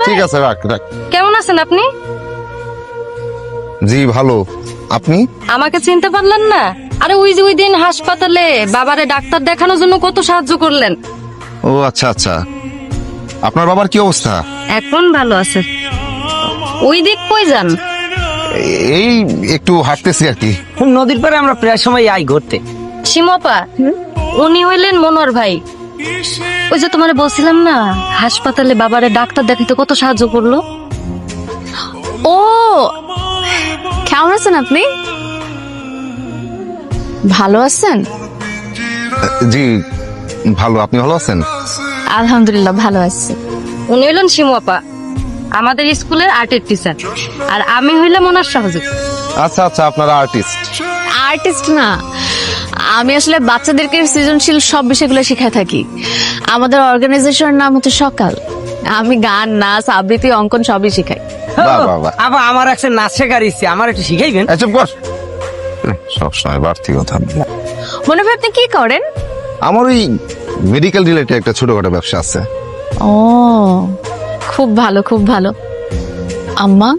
ঠিক আছে, রাখ রাখ। কেমন আছেন আপনি? জি ভালো, আপনি? আমাকে চিনতে পারলেন না? আরে ওই যে ওই দিন হাসপাতালে বাবারে ডাক্তার দেখানোর জন্য কত সাহায্য করলেন। ও আচ্ছা আচ্ছা, আপনার বাবার কি অবস্থা? এখন ভালো আছে। ওই দিক কই যান? এই একটু হাঁটতেছি আর কি। নদীর পাড়ে আমরা প্রায় সময় আই ঘুরতে। সীমাপা, উনি হইলেন মনোয়ার ভাই। ওই যে তোমারে বলছিলাম না, হাসপাতালে বাবারে ডাক্তার দেখাতে কত সাহায্য করলো। ও, কেমন আছেন আপনি? ভালো আছেন? জি ভালো, আপনি ভালো আছেন? আলহামদুলিল্লাহ ভালো আছি। উনি হইলেন সীমাপা, আমাদের স্কুলের আর্টের টিচার। আর আমি হইলাম ওনার সহযোগী। আচ্ছা আচ্ছা, আপনারা আর্টিস্ট? আর্টিস্ট না, আমি আসলে বাচ্চাদেরকে সৃজনশীল সব বিষয়গুলো শিখায় থাকি। আমাদের অর্গানাইজেশনের নাম হচ্ছে সকাল। আমি গান, নাচ, আবৃত্তি, অঙ্কন সবই শিখাই। বাহ বাহ বাহ। আবার আমার একটা নাচ শেখার ইচ্ছে, আমার একটু শিখাইবেন? এই চুপ কর, সবসময় বাড়তি কথা। মনে হয় আপনি কি করেন? আমার ওই মেডিকেল রিলেটেড একটা ছোটখাটো ব্যবসা আছে। ও, খুব ভালো খুব ভালো। আম্মা,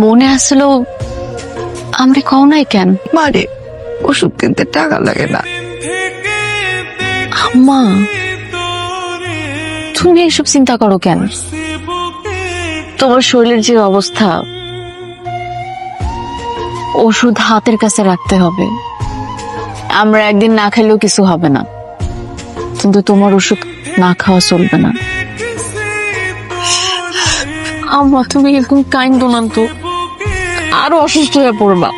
মনে আসলো আমরা কও নাই কেন? মারে ওষুধ কিনতে টাকা লাগে না। আম্মা, তুমি এসব চিন্তা করো কেন? তোমার শরীরের যে অবস্থা, ওষুধ হাতের কাছে রাখতে হবে। আমরা একদিন না খেলেও কিছু হবে না, কিন্তু তোমার ওষুধ না খাওয়া চলবে না। আম্মা, তুমি এরকম কাইন্দ না তো, আরো অসুস্থ হয়ে পড়বা।